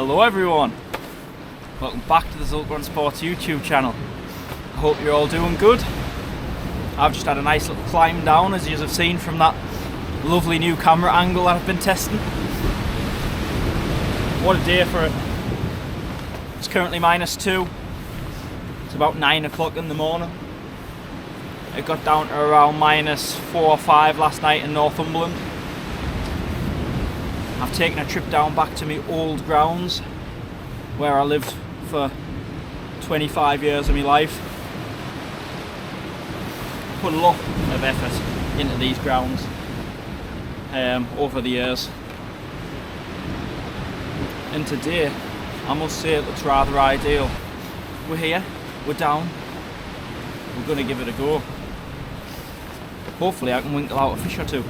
Hello everyone, welcome back to the Zulcron Sports YouTube channel. I hope you're all doing good. I've just had a nice little climb down, as you have seen from that lovely new camera angle that I've been testing. What a day for it. It's currently -2. It's about 9 o'clock in the morning. It got down to around -4 or 5 last night in Northumberland. I've taken a trip down back to my old grounds where I lived for 25 years of my life. Put a lot of effort into these grounds over the years. And today, I must say, it looks rather ideal. We're here, we're down, we're going to give it a go. Hopefully I can winkle out a fish or two.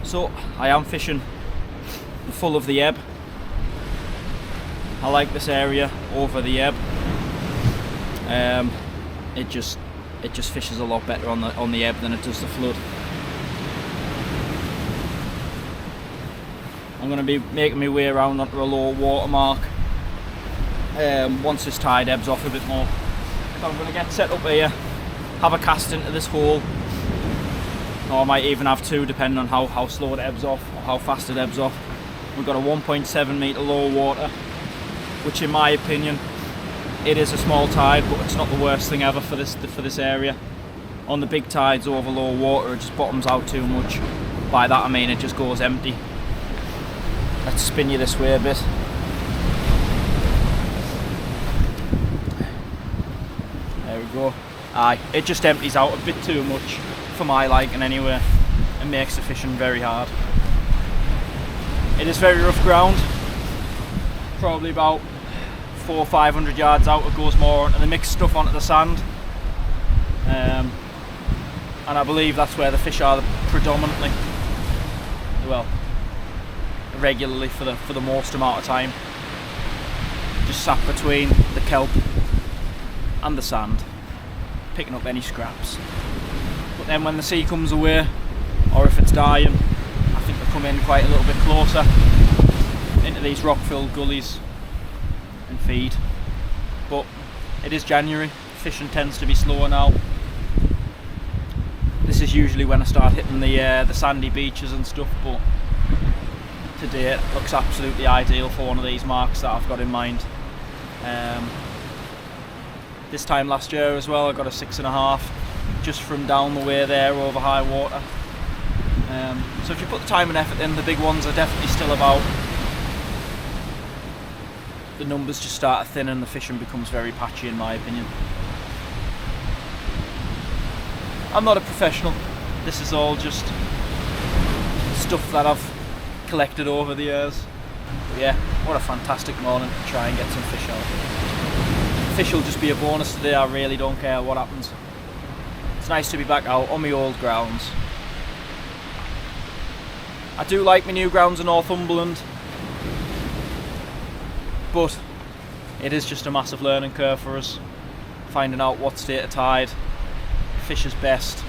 So, I am fishing the full of the ebb. I like this area over the ebb. It just fishes a lot better on the ebb than it does the flood. I'm going to be making my way around onto a low water mark once this tide ebbs off a bit more. So I'm going to get set up here, have a cast into this hole, or I might even have two depending on how slow it ebbs off or how fast it ebbs off. We've got a 1.7 metre low water, which in my opinion, it is a small tide, but it's not the worst thing ever for this area. On the big tides over low water, it just bottoms out too much. By that I mean it just goes empty. Let's spin you this way a bit. There we go. Aye, it just empties out a bit too much for my liking anyway, and makes the fishing very hard. It is very rough ground, probably about 400 or 500 yards out. It goes more onto the mixed stuff onto the sand, and I believe that's where the fish are predominantly, well, regularly for the most amount of time. Just sat between the kelp and the sand, picking up any scraps. But then when the sea comes away, or if it's dying, I think they come in quite a little bit closer into these rock-filled gullies and feed. But it is January, fishing tends to be slower now. This is usually when I start hitting the sandy beaches and stuff, but today it looks absolutely ideal for one of these marks that I've got in mind. This time last year as well, I got a 6.5 just from down the way there over high water. So if you put the time and effort in, the big ones are definitely still about. The numbers just start to thin and the fishing becomes very patchy in my opinion. I'm not a professional, this is all just stuff that I've collected over the years. But yeah, what a fantastic morning to try and get some fish out. Fish will just be a bonus today, I really don't care what happens. It's nice to be back out on my old grounds. I do like my new grounds in Northumberland, but it is just a massive learning curve for us. Finding out what state of tide fishes best,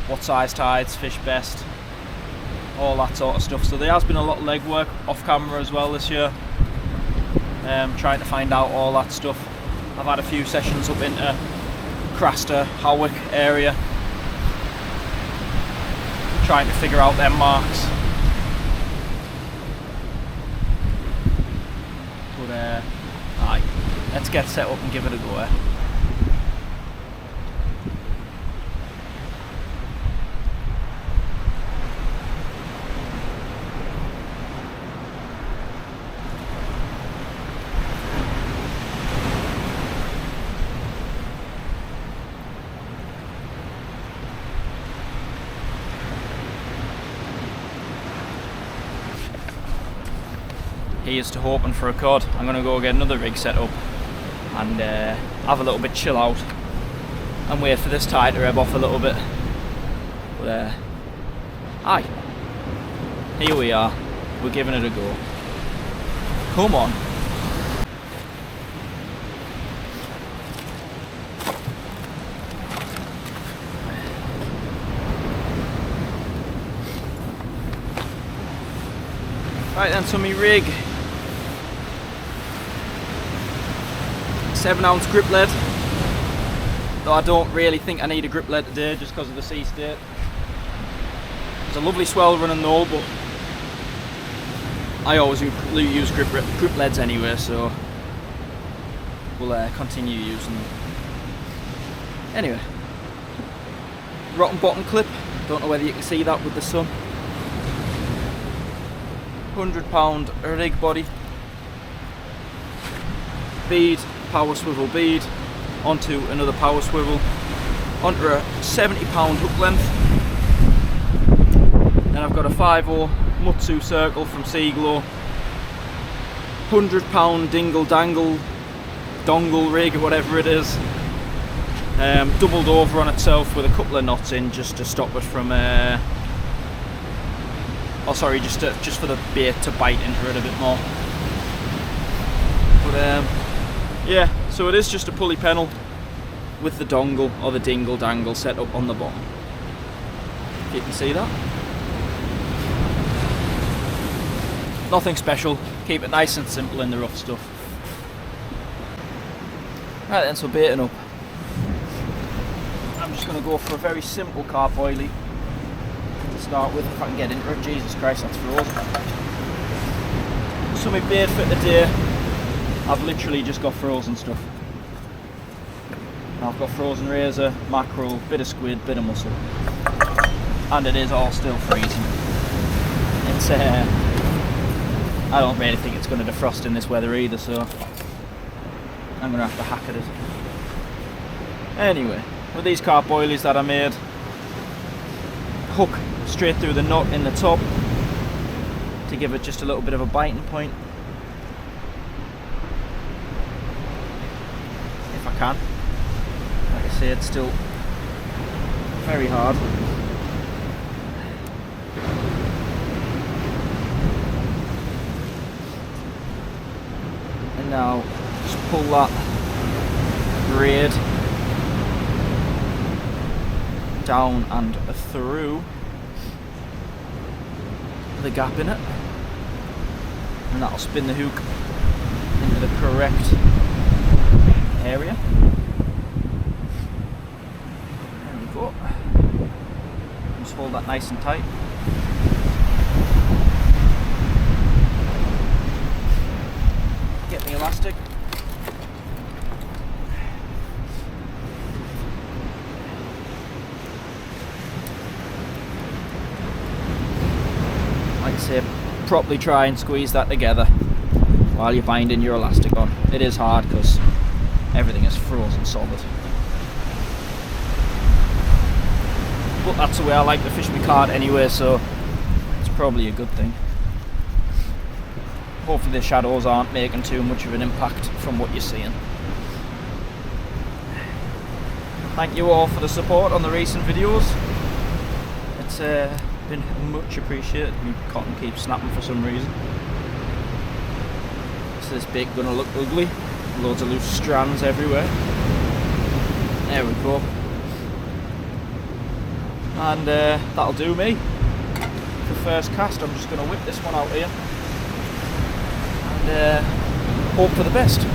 what size tides fish best, all that sort of stuff. So there has been a lot of legwork off camera as well this year, trying to find out all that stuff. I've had a few sessions up into Craster, Howick area, trying to figure out them marks. But aye, let's get set up and give it a go. Here's to hoping for a cod. I'm going to go get another rig set up and have a little bit chill out and wait for this tide to ebb off a little bit. But aye, here we are, we're giving it a go. Come on. Right then, so my rig, 7-ounce grip lead, though I don't really think I need a grip lead today just because of the sea state. There's a lovely swell running though, but I always use grip leads anyway, so we'll continue using them. Anyway, rotten bottom clip, don't know whether you can see that with the sun. 100-pound rig body, bead, power swivel bead, onto another power swivel, onto a 70-pound hook length. Then I've got a 5/0 Mutsu circle from Seaglow, 100-pound dingle dangle dongle rig or whatever it is, doubled over on itself with a couple of knots in just to stop it from just for the bait to bite into it a bit more. But yeah, so it is just a pulley panel with the dongle or the dingle dangle set up on the bottom. If you can see that. Nothing special, keep it nice and simple in the rough stuff. Right then, so baiting up. I'm just going to go for a very simple carp oily to start with, if I can get into it. Jesus Christ, that's frozen. So my bait for today, I've literally just got frozen stuff. I've got frozen razor, mackerel, bit of squid, bit of mussel. And it is all still freezing. It's I don't really think it's going to defrost in this weather either, so I'm going to have to hack at it. Anyway, with these carp oilies that I made, hook straight through the nut in the top to give it just a little bit of a biting point. If I can. Like I say, it's still very hard. And now just pull that braid down and through the gap in it, and that'll spin the hook into the correct area. There we go. Just hold that nice and tight. Get the elastic. Like I say, properly try and squeeze that together while you're binding your elastic on. It is hard because everything is frozen solid. But that's the way I like to fish my card anyway, so it's probably a good thing. Hopefully the shadows aren't making too much of an impact from what you're seeing. Thank you all for the support on the recent videos. It's been much appreciated. My cotton keeps snapping for some reason. So this bait gonna look ugly. Loads of loose strands everywhere. There we go. And that'll do me. For first cast, I'm just gonna whip this one out here and hope for the best.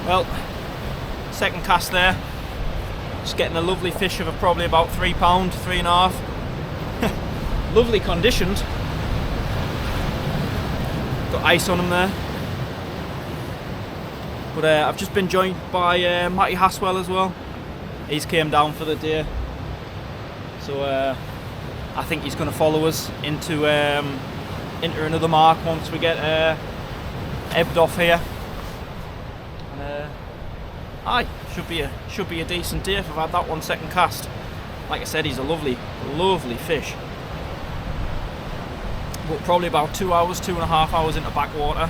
Well, second cast there. Just getting a lovely fish of probably about £3, 3.5. Lovely conditioned. Got ice on them there. But I've just been joined by Matty Haswell as well. He's came down for the day. So I think he's going to follow us into another mark once we get ebbed off here. Aye, should be a decent day if I've had that one second cast. Like I said, he's a lovely fish. But probably about 2 hours, 2.5 hours into backwater.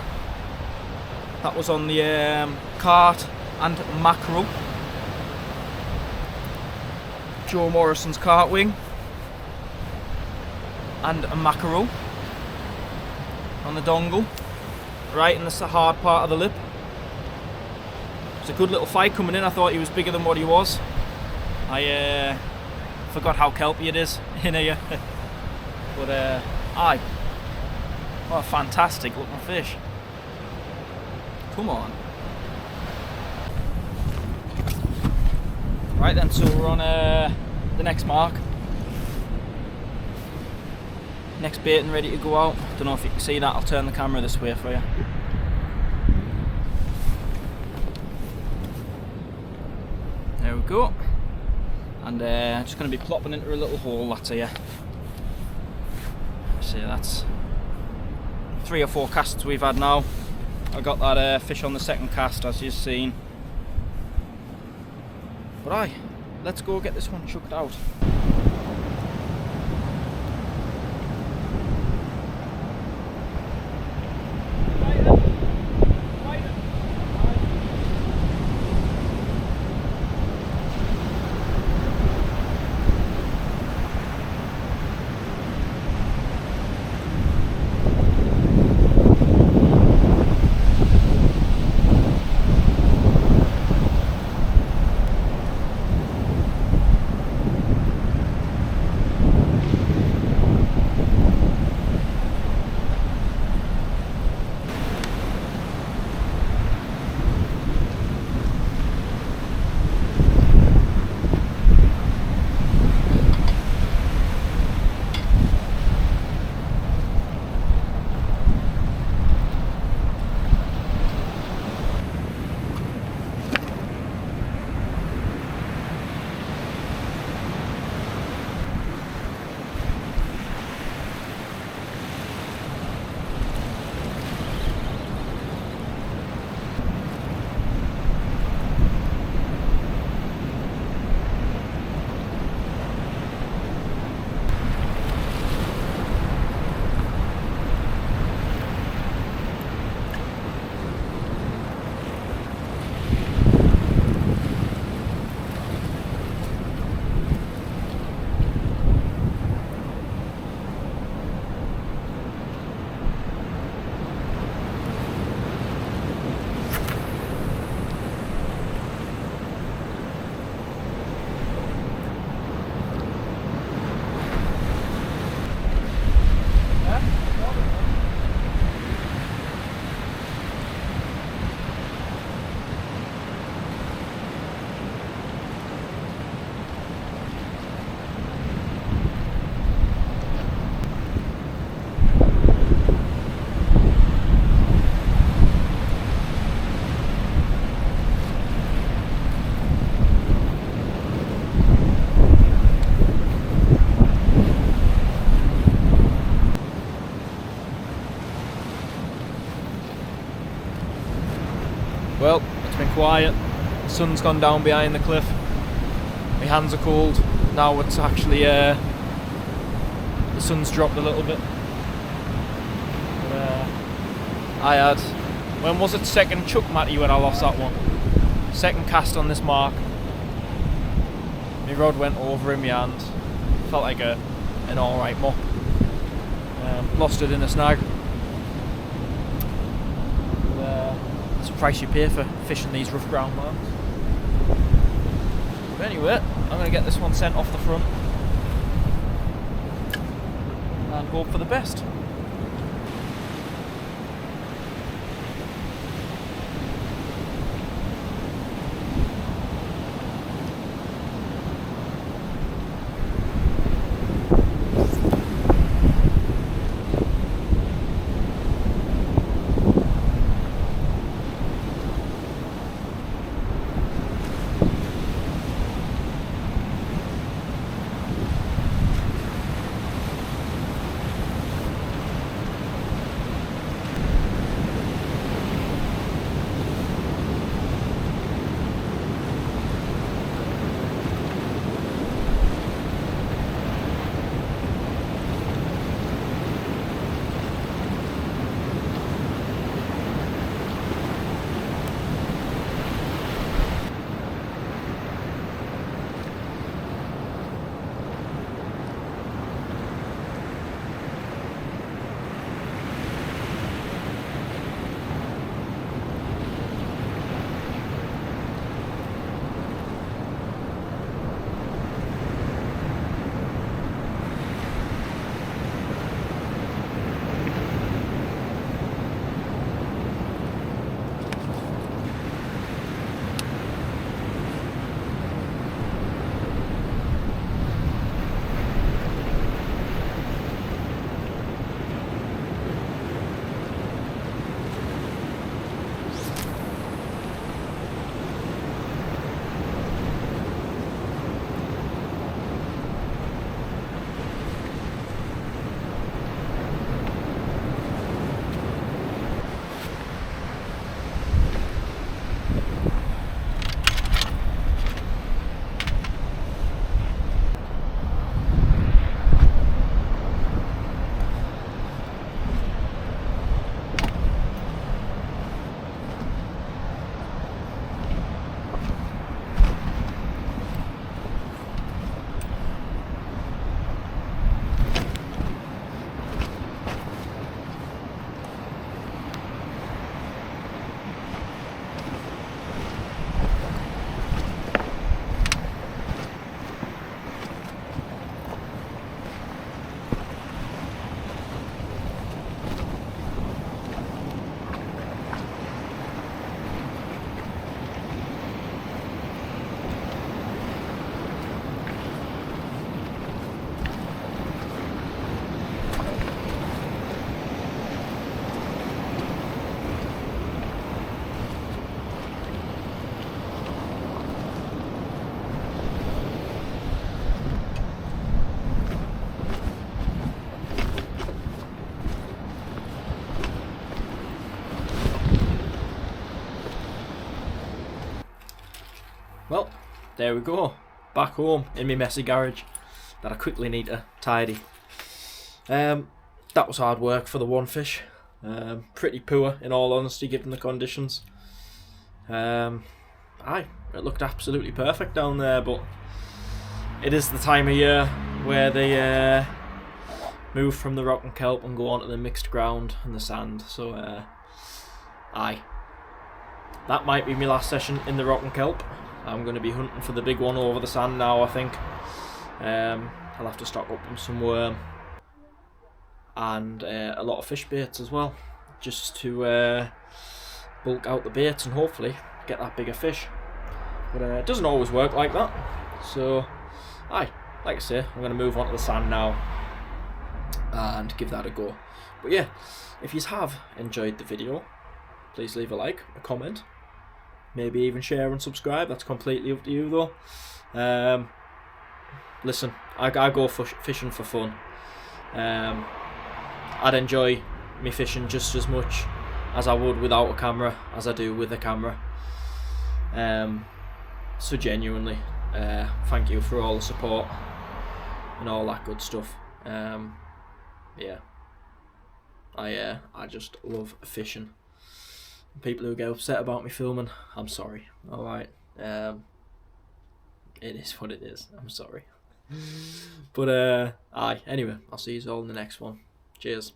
That was on the cart and mackerel. Joe Morrison's cart wing and a mackerel on the dongle, right in the hard part of the lip. It's a good little fight coming in. I thought he was bigger than what he was. I forgot how kelpy it is in here. But aye, what a fantastic looking fish. Come on. Right then, so we're on the next mark. Next baiting ready to go out. Don't know if you can see that. I'll turn the camera this way for you. There we go. And I'm just going to be plopping into a little hole that's here. See, that's 3 or 4 casts we've had now. I got that fish on the second cast, as you've seen. But aye, let's go get this one chucked out. Well, it's been quiet. The sun's gone down behind the cliff. My hands are cold. Now it's actually the sun's dropped a little bit. But, I had, when was it, second chuck, Matty, when I lost that one. Second cast on this mark. My rod went over in my hand. Felt like an alright mop. Lost it in a snag. It's the price you pay for fishing these rough ground marks. But anyway, I'm going to get this one sent off the front and hope for the best. there we go. Back home in my messy garage that I quickly need to tidy. That was hard work for the one fish. Pretty poor in all honesty given the conditions. It looked absolutely perfect down there, but it is the time of year where they move from the rock and kelp and go onto the mixed ground and the sand. So that might be my last session in the rock and kelp. I'm going to be hunting for the big one over the sand now, I think. I'll have to stock up on some worm and a lot of fish baits as well, just to bulk out the baits and hopefully get that bigger fish. But it doesn't always work like that. So, like I say, I'm going to move on to the sand now and give that a go. But yeah, if you have enjoyed the video, please leave a like, a comment, maybe even share and subscribe. That's completely up to you though. Listen, I go fishing for fun. I'd enjoy me fishing just as much as I would without a camera as I do with a camera. So genuinely, thank you for all the support and all that good stuff. Yeah, I just love fishing. People who get upset about me filming, I'm sorry. All right, it is what it is. I'm sorry. But anyway, I'll see you all in the next one. Cheers.